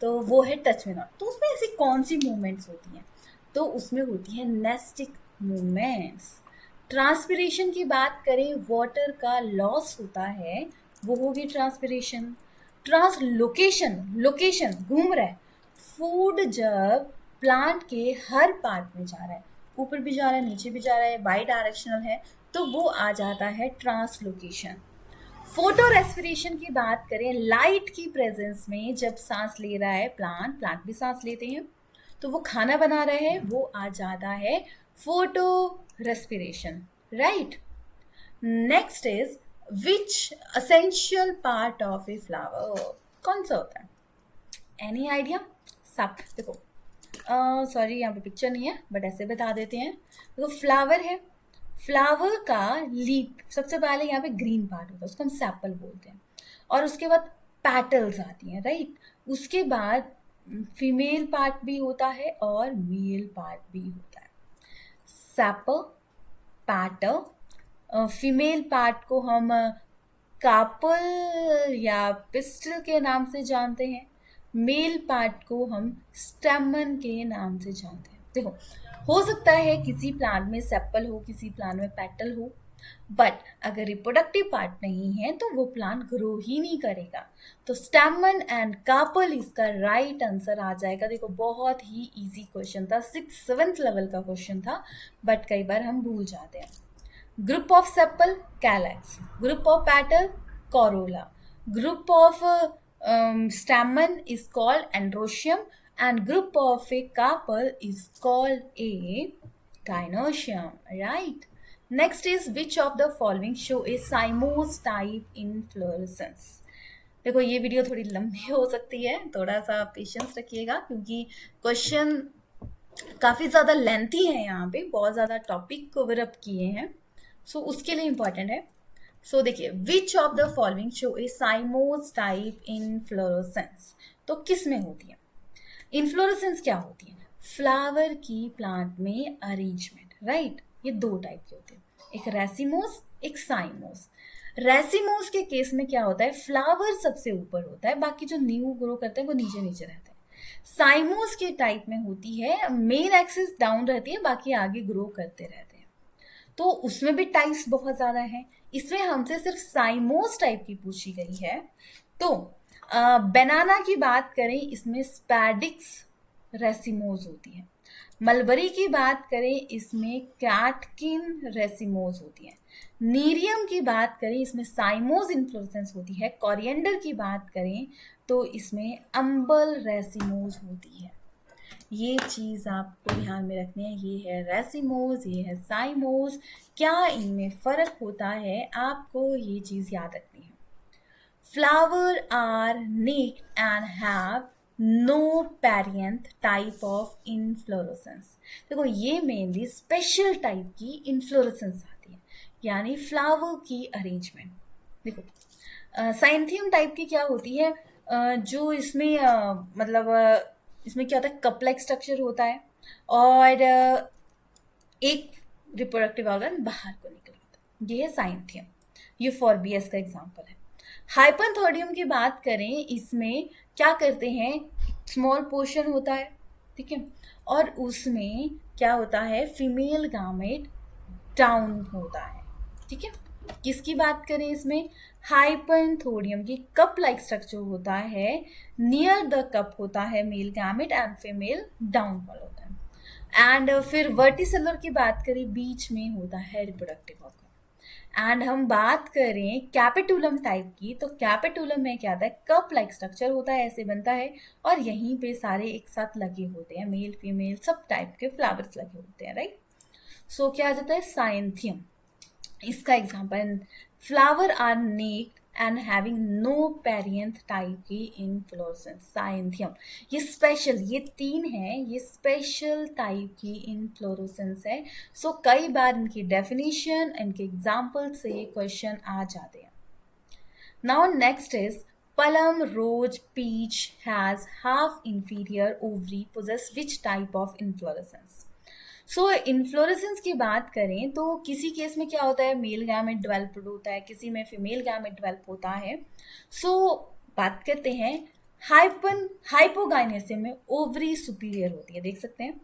तो वो है टच मी नॉट। तो उसमें ऐसी कौन सी मूवमेंट्स होती हैं? तो उसमें होती है नेस्टिक मूवमेंट्स। ट्रांसपिरेशन की बात करें, वाटर का लॉस होता है, वो होगी ट्रांसपिरेशन। ट्रांसलोकेशन, लोकेशन घूम रहा है, फूड जब प्लांट के हर पार्ट में जा रहा है, ऊपर भी जा रहा है नीचे भी जा रहा है, बाई डायरेक्शनल है, तो वो आ जाता है ट्रांसलोकेशन। फोटो रेस्पिरेशन की बात करें, लाइट की प्रेजेंस में जब सांस ले रहा है प्लांट भी सांस लेते हैं, तो वो खाना बना रहे हैं, वो आ जाता है photo respiration, right. Next is which essential part of a flower, कौन सा होता है? Any idea? सप, देखो सॉरी यहाँ पे पिक्चर नहीं है बट ऐसे बता देते हैं। देखो फ्लावर है, फ्लावर का लीफ सबसे पहले यहाँ पे ग्रीन पार्ट होता है, उसको हम सैपल बोलते हैं, और उसके बाद पैटल्स आती हैं, राइट। उसके बाद फीमेल पार्ट भी होता है और मेल पार्ट भी होता है। सैपल, पैटल, फीमेल पार्ट को हम कार्पल या पिस्टल के नाम से जानते हैं, मेल पार्ट को हम स्टेमन के नाम से जानते हैं। देखो, हो सकता है किसी प्लांट में सेपल हो, किसी प्लांट में पेटल हो, बट अगर रिप्रोडक्टिव पार्ट नहीं है तो वो प्लांट ग्रो ही नहीं करेगा। तो स्टेमन एंड कार्पल इसका राइट आंसर आ जाएगा। देखो बहुत ही इजी क्वेश्चन था, 6th-7th लेवल का क्वेश्चन था, बट कई बार हम भूल जाते हैं। Group of sepal calyx, group of petal corolla, group of stamen is called androecium, and group of a carpel is called a gynoecium, right. Next is which of the following show a cymose type inflorescence। देखो ये video थोड़ी लंबी हो सकती है, थोड़ा सा patience रखिएगा क्योंकि क्वेश्चन काफ़ी ज़्यादा लेंथी है, यहाँ पे बहुत ज़्यादा टॉपिक कवर अप किए हैं, सो उसके लिए इम्पॉर्टेंट है। सो देखिए, विच of the following show A साइमोस type inflorescence, तो किस में होती है इनफ्लोरेसेंस? क्या होती है? फ्लावर की प्लांट में अरेंजमेंट, राइट। ये दो टाइप के होते हैं, एक रेसिमोस, एक साइमोस। रेसिमोस के केस में क्या होता है, फ्लावर सबसे ऊपर होता है, बाकी जो न्यू ग्रो करते हैं वो नीचे नीचे रहते हैं। साइमोस के टाइप में होती है, मेन एक्सिस डाउन रहती है, बाकी आगे ग्रो करते रहते हैं। तो उसमें भी टाइप्स बहुत ज़्यादा हैं, इसमें हमसे सिर्फ साइमोस टाइप की पूछी गई है। तो बनाना की बात करें, इसमें स्पैडिक्स रेसिमोस होती है। मलबरी की बात करें, इसमें कैटकिन रेसिमोस होती है। नीरियम की बात करें, इसमें साइमोस इन्फ्लोरेसेंस होती है। कोरिएंडर की बात करें तो इसमें अम्बल रेसिमोस होती है। ये चीज़ आपको ध्यान में रखनी है, ये है रेसिमोस, ये है साइमोस, क्या इनमें फ़र्क होता है, आपको ये चीज़ याद रखनी है। Flower are naked and have no parent type of inflorescence। देखो ये मेनली स्पेशल टाइप की इन्फ्लोरेसेंस आती है, यानी फ्लावर की अरेंजमेंट। देखो साइंथियम टाइप की क्या होती है, जो इसमें मतलब इसमें क्या होता है, कप लाइक स्ट्रक्चर होता है और एक रिप्रोडक्टिव ऑर्गन बाहर को निकल आता है, ये है साइंथियम। यूफोर्बियस का एग्जांपल है। हाइपरथोडियम की बात करें, इसमें क्या करते हैं, स्मॉल पोर्शन होता है, ठीक है, और उसमें क्या होता है, फीमेल गामेट डाउन होता है, ठीक है। किसकी बात करें इसमें, हाइपरथोडियम की कप लाइक स्ट्रक्चर होता है, नियर द कप होता है male gamete and female down fall होता है। एंड फिर वर्टिसेलर की बात करें, बीच में होता है रिप्रोडक्टिव ऑर्गन। एंड हम बात करें कैपिटुलम टाइप की, तो कैपिटुलम में क्या होता है, कप लाइक स्ट्रक्चर होता है, ऐसे बनता है, और यहीं पे सारे एक साथ लगे होते हैं, मेल फीमेल सब टाइप के फ्लावर्स लगे होते हैं, राइट। सो क्या आ जाता है, साइंथियम। इसका example, flower are naked and having no perianth type की इन्फ्लोरेसेंस, साइंथियम। ये स्पेशल, ये तीन है, ये स्पेशल टाइप की इन्फ्लोरेसेंस है। सो कई बार इनकी डेफिनेशन, इनके एग्जाम्पल से क्वेश्चन आ जाते हैं। Now next is Palm, rose, peach has half inferior ovary possess which type of inflorescence? So inflorescence की बात करें तो किसी केस में क्या होता है, मेल गैमेट डेवलप होता है, किसी में फीमेल गैमेट डेवलप होता है। सो बात करते हैं हाइपोगाइनेसिस में ओवरी सुपीरियर होती है, देख सकते हैं।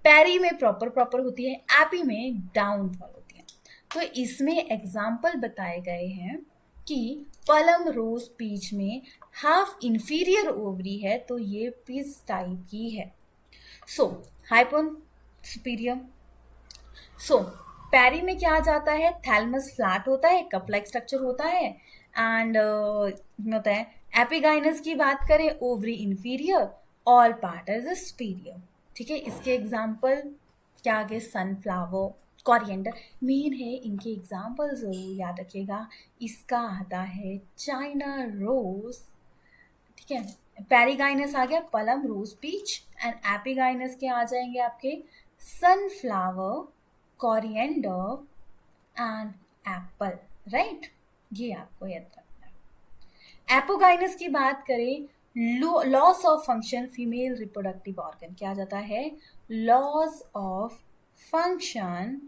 पैरी में प्रॉपर होती है, एपी में डाउनफॉल होती है। तो इसमें एग्जाम्पल बताए गए हैं कि पलम, रोज, पीच में हाफ इंफीरियर ओवरी है, तो ये पीस टाइप की है। सो हाइपोन सुपीरियर। सो पैरी में क्या आ जाता है, थैलमस फ्लैट होता है, कप लाइक स्ट्रक्चर होता है, एंड होता है। एपिगाइनस की बात करें, ovary inferior, all part is superior, ठीक है। इसके एग्जाम्पल क्या आगे, सनफ्लावर, कोरिएंडर मेन है, इनके एग्जाम्पल जरूर याद रखिएगा। इसका आता है चाइना रोज, ठीक है। पैरीगाइनस आ गया, पलम, रोज, पीच, एंड एपिगाइनस के आ जाएंगे आपके sunflower, coriander and apple, right. ये आपको याद रखना है। एपोगाइनस की बात करें, loss of function female reproductive organ, क्या आ जाता है, loss of function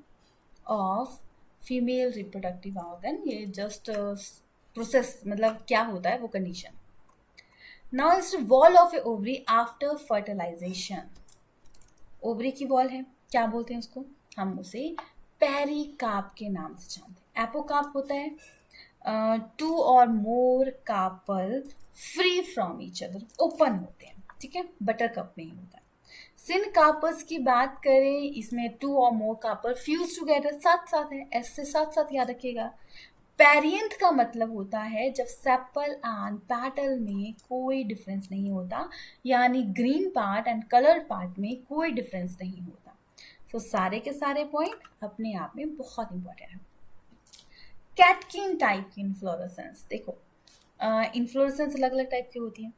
of female reproductive organ. ये जस्ट प्रोसेस, मतलब क्या होता है वो condition. Now is wall of a ovary after fertilisation. Ovary की वॉल है, क्या बोलते हैं उसको, हम उसे पेरिकार्प के नाम से जानते हैं। एपोकार्प होता है, 2 और more carpel free from each other, open होते हैं, ठीक है, बटर कप में ही होता है। सिनकार्पस की बात करें, इसमें 2 और मोर कार्पल फ्यूज टुगेदर, साथ साथ है, ऐसे साथ साथ याद रखिएगा। पेरियंथ का मतलब होता है जब सेपल एंड पैटल में कोई डिफरेंस नहीं होता, यानी green part and colour part में कोई डिफरेंस नहीं होता। तो सारे के सारे पॉइंट अपने आप में बहुत इंपॉर्टेंट है। कैटकिन टाइप की इन्फ्लोरेसेंस, देखो इन्फ्लोरेसेंस अलग अलग टाइप की होती हैं।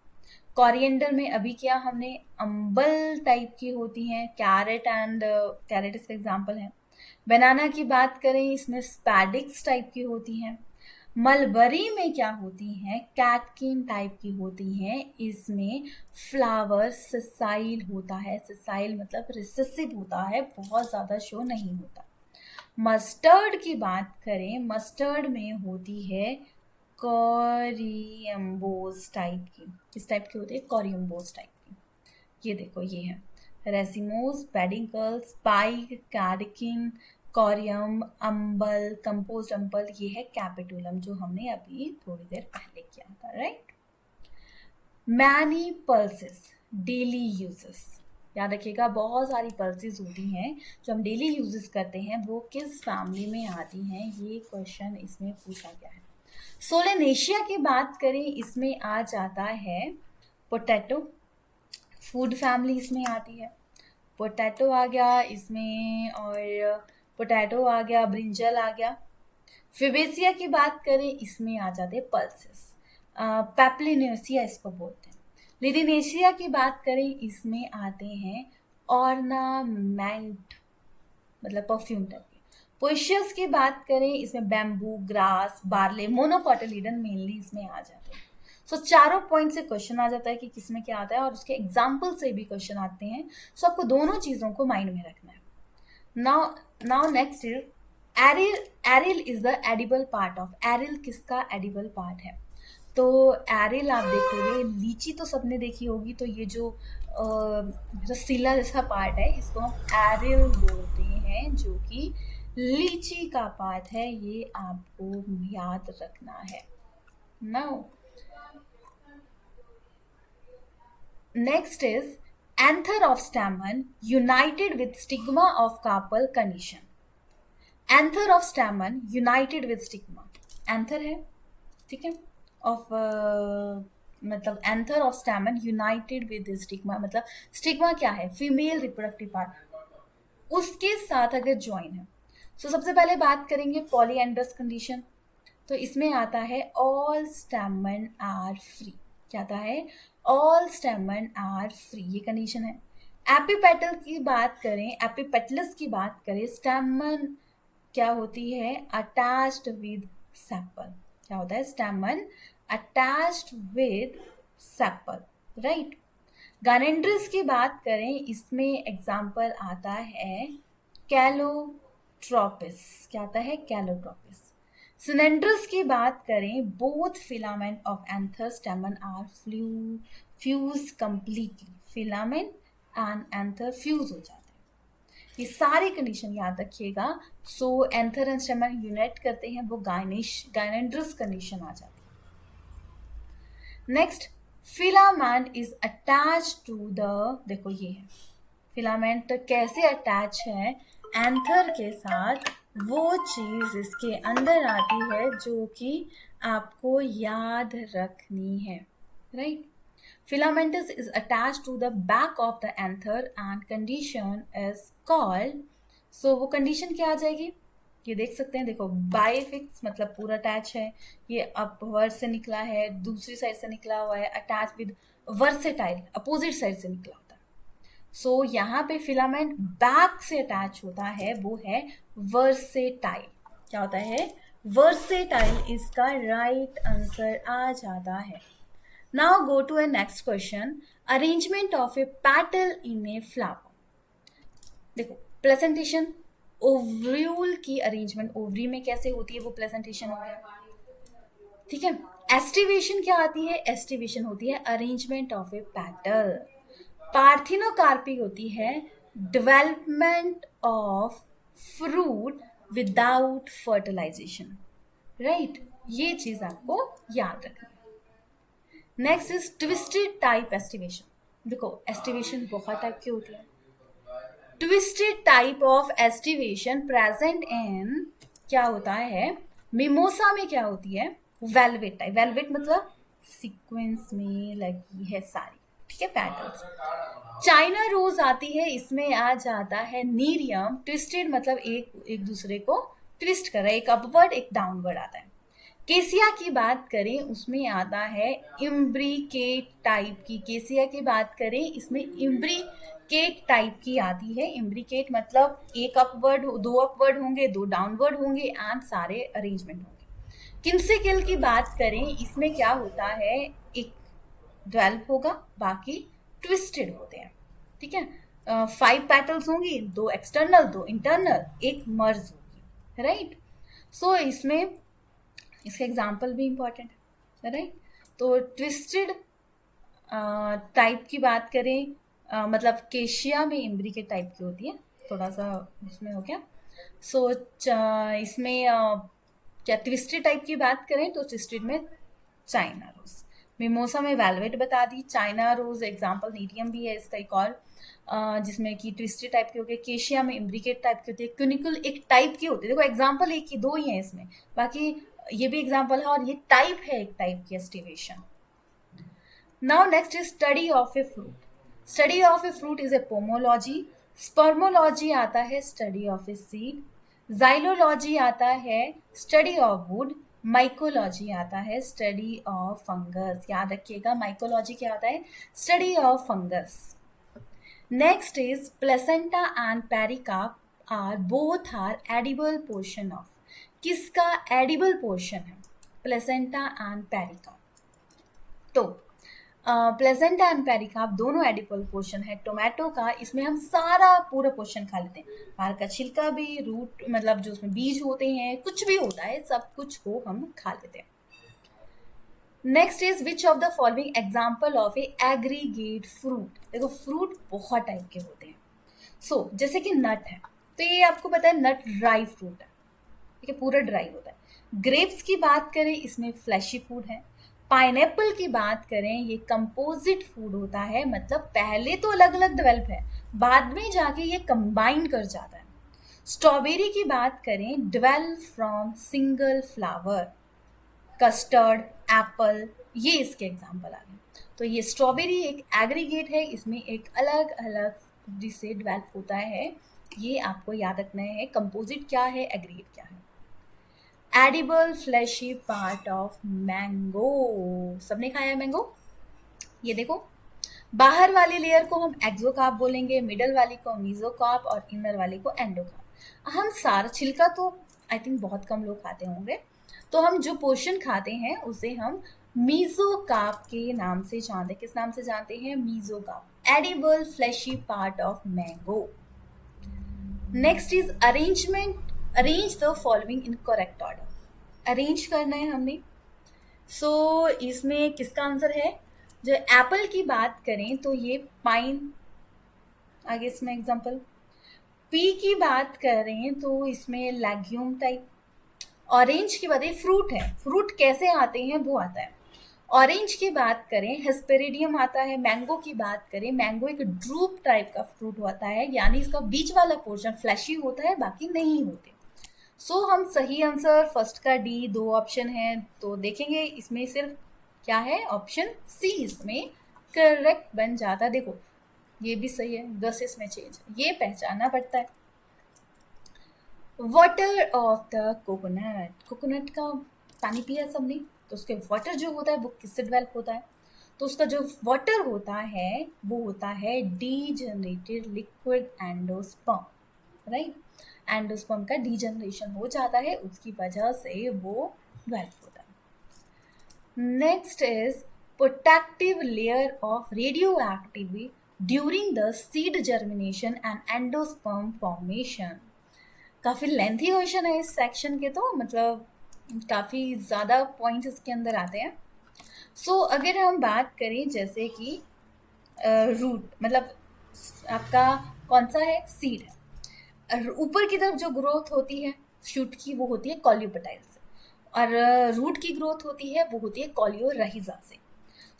कोरिएंडर में अभी क्या हमने, अम्बल टाइप की होती हैं, कैरेट एंड कैरेट इसका एग्जाम्पल है। बनाना की बात करें, इसमें स्पैडिक्स टाइप की होती हैं। मलबरी में क्या होती हैं, कैटकिन टाइप की होती हैं, इसमें फ्लावर सिसाइल होता है, सिसाइल मतलब रिसेसिव होता है, बहुत ज़्यादा शो नहीं होता। मस्टर्ड की बात करें, मस्टर्ड में होती है कोरियम्बोस टाइप की, किस टाइप की होती है, कोरियम्बोस टाइप की। ये देखो ये है रेसिमोस, पेडिकल्स, स्पाइक, कैटकिन, कोरियम, अम्बल, कंपोस्ट अम्बल, ये है कैपिटुलम जो हमने अभी थोड़ी देर पहले किया था, right. Many pulses, daily uses, याद रखिएगा बहुत सारी पल्सेस होती हैं जो हम डेली यूजेस करते हैं, वो किस फैमिली में आती हैं, ये क्वेश्चन इसमें पूछा गया है। सोलेनेशिया की बात करें, इसमें आ जाता है पोटैटो, फूड फैमिली इसमें आती है। पोटैटो आ गया इसमें, और पोटैटो आ गया, ब्रिंजल आ गया। फिबेसिया की बात करें, इसमें आ जाते हैं पल्सेस, पेप्लिनेसिया इसको बोलते हैं। लिडिनेशिया की बात करें, इसमें आते हैं ऑर्नामेंट, मतलब परफ्यूम टाइप के। पोइशियस की बात करें, इसमें बैम्बू, ग्रास, बार्ले, मोनोकोटिलीडन मेनली इसमें आ जाते हैं। सो चारों पॉइंट से क्वेश्चन आ जाता है कि किसमें क्या आता है, और उसके एग्जाम्पल से भी क्वेश्चन आते हैं। सो आपको दोनों चीज़ों को माइंड में रखना है। Now next is aryl. Aryl is the edible part of. Aryl किसका एडिबल पार्ट है? तो एरिल आप देखोगे, लीची तो सबने देखी होगी, तो ये जो रसीला जैसा पार्ट है इसको हम एरिल बोलते हैं, जो कि लीची का पार्ट है। ये आपको याद रखना है। Now next is anther of stamen united with stigma of carpel condition. Anther of stamen united with stigma, anther है, ठीक है, ऑफ मतलब anther of stamen united with stigma, मतलब स्टिग्मा क्या है? फीमेल रिप्रोडक्टिव पार्ट, उसके साथ अगर ज्वाइन है। सो सबसे पहले बात करेंगे पॉलीएंड्रस कंडीशन। तो इसमें आता है ऑल स्टैमन आर फ्री। क्या आता है? ऑल स्टैमन आर फ्री, ये कंडीशन है। एपिपेटल की बात करें, एपिपेटलस की बात करें, स्टैमन क्या होती है? Attached with sepal. क्या होता है? Stamen attached with sepal, right. Gynandrous की बात करें, इसमें एग्जाम्पल आता है कैलोट्रोपिस। क्या आता है? कैलोट्रोपिस। सिनेंड्रस की बात करें, both filament of anther stamen are fuse completely. Filament and anther fuse हो जाते हैं। ये सारी कंडीशन याद रखिएगा। So anther and stamen unite करते हैं, वो गाइनेंड्रस कंडीशन आ जाती है। Next, filament is attach to the, देखो ये है फिलामेंट कैसे अटैच है एंथर के साथ, वो चीज इसके अंदर आती है जो कि आपको याद रखनी है, right. Filamentous is attached to the back of the anther and condition is called, so वो condition क्या आ जाएगी? ये देख सकते हैं, देखो बाइफिक्स मतलब पूरा अटैच है, ये अपवर्ड से निकला है, दूसरी साइड से निकला हुआ है, attach with versatile, opposite side से निकला होता है। सो यहाँ पे फिलामेंट बैक से अटैच होता है, वो है वर्सेटाइल। क्या होता है? वर्सेटाइल, इसका राइट आंसर आ जाता है। Now go to a next question. Arrangement of a petal in a flower. देखो प्रेजेंटेशन, ओव्यूल की अरेंजमेंट ओवरी में कैसे होती है, वो प्रेजेंटेशन हो गया, ठीक है। एस्टिवेशन क्या आती है? एस्टिवेशन होती है arrangement of a petal. Parthenocarpy होती है development of fruit without fertilisation, right. ये चीज आपको याद रखना है। Next is twisted type aestivation. देखो एस्टिवेशन बहुत टाइप की होती है। Twisted type of aestivation present in, क्या होता है? मिमोसा में क्या होती है? Velvet type. वेलवेट मतलब सीक्वेंस में लगी है सारी, ठीक है, पैटर्न्स। चाइना रोज आती है, इसमें आ जाता है नीरियम। ट्विस्टेड मतलब एक दूसरे को ट्विस्ट कर रहा है, एक अपवर्ड एक डाउनवर्ड आता है। केसिया की बात करें, उसमें आता है इम्ब्रिकेट टाइप की। केसिया की बात करें, इसमें इम्ब्रिकेट टाइप की आती है। इम्ब्रिकेट मतलब एक अपवर्ड, दो अपवर्ड होंगे, दो डाउनवर्ड होंगे एंड सारे अरेंजमेंट होंगे। किन्सिकल की बात करें, इसमें क्या होता है? एक डेवलप होगा, बाकी ट्विस्टेड होते हैं, ठीक है। 5 पेटल्स होंगी, 2 एक्सटर्नल 2 इंटरनल, एक मर्ज होगी, राइट। सो इसमें इसका एग्जाम्पल भी इम्पॉर्टेंट है, राइट। तो ट्विस्टेड टाइप की बात करें, मतलब केशिया में इम्ब्रिकेट टाइप की होती है, थोड़ा सा उसमें हो गया। सो इसमें क्या ट्विस्टेड टाइप की बात करें तो ट्विस्टेड में चाइना रोज, मिमोसा में वेलवेट बता दी, चाइना रोज एग्जाम्पल नीरियम भी है इसका एक और, जिसमें कि ट्विस्टेड टाइप की होती है। केशिया में इम्ब्रिकेट टाइप की होती है। क्यूनिकल एक टाइप की होती है। देखो एग्जाम्पल एक ही, 2 ही है इसमें, बाकी ये भी एग्जाम्पल है और ये टाइप है एक टाइप की aestivation. Now next is study of a fruit. Study of a fruit is a pomology. Spermology आता है स्टडी ऑफ ए सीड। जाइलोलॉजी आता है स्टडी ऑफ वुड। माइकोलॉजी आता है स्टडी ऑफ फंगस, याद रखिएगा माइकोलॉजी क्या आता है, study of fungus. Next is placenta and pericarp are both are edible portion of, किसका एडिबल पोर्शन है, प्लेसेंटा एंड पेरिकार्प। तो प्लेसेंटा एंड पेरिकार्प दोनों एडिबल पोर्शन है टोमेटो का, इसमें हम सारा पूरा पोर्शन खा लेते हैं, बाहर का छिलका भी, रूट मतलब जो उसमें बीज होते हैं, कुछ भी होता है, सब कुछ को हम खा लेते हैं। Next is which of the following example of A aggregate fruit, देखो फ्रूट बहुत टाइप के होते हैं। सो जैसे कि नट है, तो ये आपको पता है नट ड्राई फ्रूट है, ठीक है, पूरा ड्राई होता है। ग्रेप्स की बात करें, इसमें फ्लैशी फूड है। पाइनएप्पल की बात करें, ये कंपोजिट फूड होता है, मतलब पहले तो अलग अलग डेवलप है, बाद में जाके ये कंबाइन कर जाता है। स्ट्रॉबेरी की बात करें, develop from single flower. Custard, Apple, ये इसके एग्जाम्पल आ गए। तो ये स्ट्रॉबेरी एक एग्रीगेट है, इसमें एक अलग अलग जिससे डेवलप होता है, ये आपको याद रखना है। कंपोजिट क्या है, एग्रीगेट क्या है। Edible fleshy part of mango, सबने खाया है मैंगो, ये देखो बाहर वाली लेयर को हम एक्सोकार्प बोलेंगे, मिडल वाली को मीजोकार्प और इनर वाली को एंडोकार्प। हम सारा छिलका तो आई थिंक बहुत कम लोग खाते होंगे, तो हम जो पोर्शन खाते हैं उसे हम मीजोकार्प के नाम से जानते हैं। किस नाम से जानते हैं, mesocarp, edible fleshy part of mango. Next is arrangement, arrange the following in correct order, arrange करना है हमने। सो इसमें किसका आंसर है, जो एप्पल की बात करें तो ये पाइन, आगे इसमें एग्जांपल। पी की बात करें तो इसमें लेग्यूम टाइप। ऑरेंज की बात है, फ्रूट है, फ्रूट कैसे आते हैं वो आता है। ऑरेंज की बात करें, हेस्पेरिडियम आता है। मैंगो की बात करें, मैंगो एक ड्रूप टाइप का फ्रूट होता है, यानी इसका बीच वाला पोर्शन फ्लैशी होता है, बाकी नहीं होते। सो हम सही आंसर फर्स्ट का डी, दो ऑप्शन है तो देखेंगे इसमें सिर्फ क्या है, ऑप्शन सी इसमें करेक्ट बन जाता। देखो ये भी सही है, बस इसमें चेंज, ये पहचानना पड़ता है। Water of the coconut, coconut का पानी पिया सबने, तो उसके वाटर जो होता है वो किससे डेवलप होता है, तो उसका जो वाटर होता है वो होता है degenerated liquid endosperm, right. Endosperm का डीजनरेशन हो जाता है, उसकी वजह से वो डेवलप होता है। Next is protective layer of radio activity during the seed germination and endosperm formation. काफ़ी लेंथी क्वेश्चन है इस सेक्शन के, तो मतलब काफ़ी ज़्यादा पॉइंट्स इसके अंदर आते हैं। सो अगर हम बात करें जैसे कि रूट, मतलब आपका कौन सा है, सीड है, ऊपर की तरफ जो ग्रोथ होती है शूट की वो होती है कॉलियोपेटाइल से, और रूट की ग्रोथ होती है वो होती है कॉलियोरहिजा से।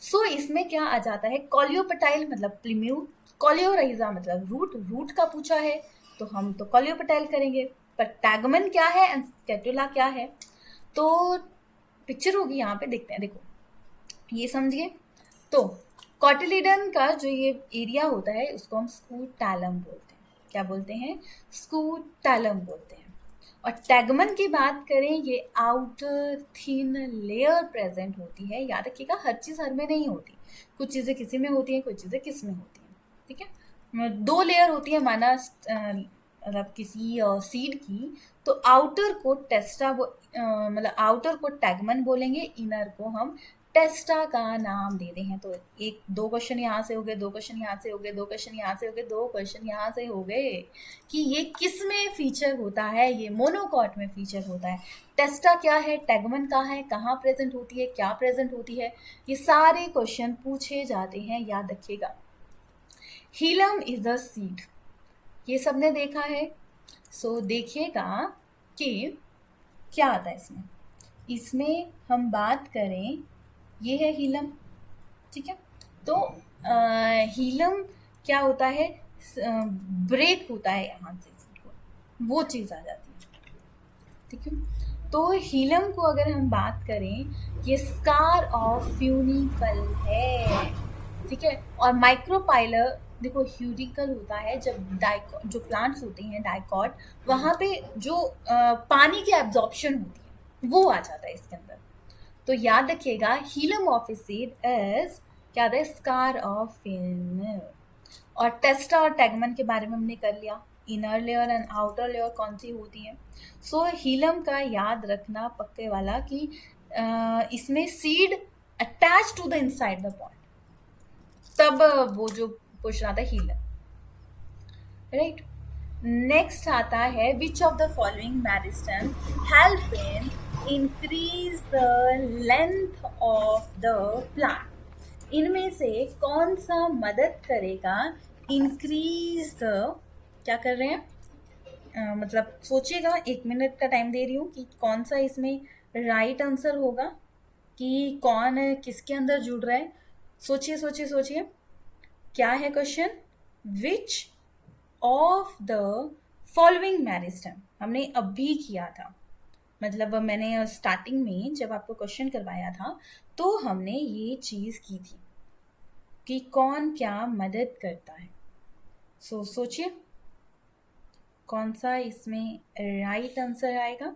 सो इसमें क्या आ जाता है, कॉलियोपेटाइल मतलब प्लीम्यूट, कॉलियोरहिजा मतलब रूट, रूट का पूछा है तो हम तो कॉलियोपेटाइल करेंगे, पर टैगमन क्या है एंड स्केटुला क्या है, तो पिक्चर होगी यहाँ पे, देखते हैं। देखो ये समझिए, तो कॉटिलिडन का जो ये एरिया होता है उसको हम स्कूटैलम बोलते हैं, क्या बोलते हैं, स्कूटैलम बोलते हैं। और टैगमन की बात करें, ये आउटर थिन लेयर प्रेजेंट होती है, याद रखिएगा हर चीज़ हर में नहीं होती, कुछ चीज़ें किसी में होती हैं, कुछ चीज़ें किस में होती हैं, ठीक है। दो लेयर होती है माना मतलब किसी सीड की, तो आउटर को टेस्टा मतलब आउटर को टैगमन बोलेंगे, इनर को हम टेस्टा का नाम देते हैं। तो एक दो क्वेश्चन यहाँ से हो गए, दो क्वेश्चन यहाँ से हो गए, दो क्वेश्चन यहाँ से हो गए, दो क्वेश्चन यहाँ से हो गए कि ये किस में फीचर होता है, ये मोनोकॉट में फीचर होता है। टेस्टा क्या है, टैगमन कहाँ है, कहाँ प्रेजेंट होती है, क्या प्रेजेंट होती है, ये सारे क्वेश्चन पूछे जाते हैं, याद रखिएगा। हीलम इज द सीड, ये सबने देखा है। सो देखिएगा कि क्या आता है इसमें, इसमें हम बात करें, ये है हीलम, ठीक है। तो हीलम क्या होता है, ब्रेक होता है यहाँ से, वो चीज़ आ जाती है, ठीक है। तो हीलम को अगर हम बात करें, ये स्कार ऑफ फ्यूनिकल है, ठीक है। और माइक्रोपाइलर देखो ह्यूरिकल होता है, जब जो प्लांट्स होते हैं डाइकॉट, वहाँ पे जो पानी की एब्जॉर्प्शन होती है, वो आ जाता है इसके अंदर। तो याद रखिएगा हीलम ऑफ ए सीड इज क्या है, स्कार ऑफ फिन। और टेस्टा और टैगमन के बारे में हमने कर लिया, inner layer and outer layer कौन सी होती है। सो हीलम का याद रखना पक्के वाला कि इसमें seed attach to the inside the pod, तब वो जो क्वेश्चन आता है हीलम, राइट। नेक्स्ट आता है विच of the following meristem help in increase the length of the plant. इनमें से कौन सा मदद करेगा इंक्रीज द, क्या कर रहे हैं, मतलब सोचिएगा, 1 मिनट का टाइम दे रही हूँ कि कौन सा इसमें राइट आंसर होगा, कि कौन है किसके अंदर जुड़ रहा है। सोचिए सोचिए सोचिए, क्या है question, which of the following meristem, हमने अभी किया था, मतलब मैंने स्टार्टिंग में जब आपको क्वेश्चन करवाया था तो हमने ये चीज की थी कि कौन क्या मदद करता है। सोचिए कौन सा इसमें राइट आंसर आएगा।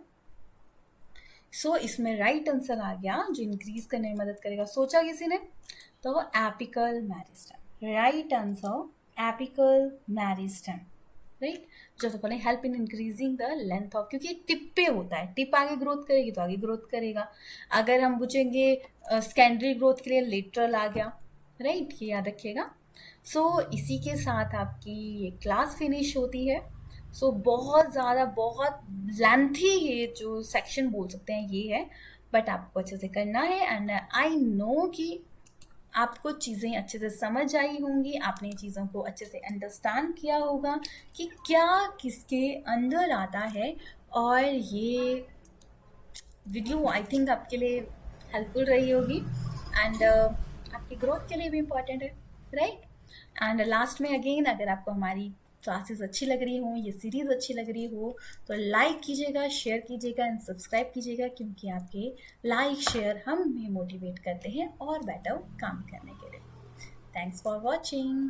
इसमें राइट आंसर आ गया जो इंक्रीज करने में मदद करेगा। सोचा किसी ने, तो apical meristem, right answer apical meristem, right. जो तो बोले help in increasing the length of, क्योंकि टिप पे होता है, टिप आगे ग्रोथ करेगी तो आगे ग्रोथ करेगा। अगर हम पूछेंगे सेकेंडरी ग्रोथ के लिए लेटरल आ गया, राइट, ये याद रखिएगा। इसी के साथ आपकी ये क्लास फिनिश होती है। बहुत ज़्यादा, बहुत लेंथी ये जो सेक्शन बोल सकते हैं ये है, बट आपको अच्छे से करना है। एंड आई नो कि आपको चीज़ें अच्छे से समझ आई होंगी, आपने चीज़ों को अच्छे से अंडरस्टैंड किया होगा कि क्या किसके अंदर आता है। और ये वीडियो आई थिंक आपके लिए हेल्पफुल रही होगी एंड आपकी ग्रोथ के लिए भी इम्पॉर्टेंट है, राइट। एंड लास्ट में अगेन, अगर आपको हमारी क्लासेस अच्छी लग रही हो, ये सीरीज़ अच्छी लग रही हो, तो लाइक कीजिएगा, शेयर कीजिएगा एंड सब्सक्राइब कीजिएगा, क्योंकि आपके लाइक शेयर हमें मोटिवेट करते हैं और बेटर काम करने के लिए। Thanks for watching.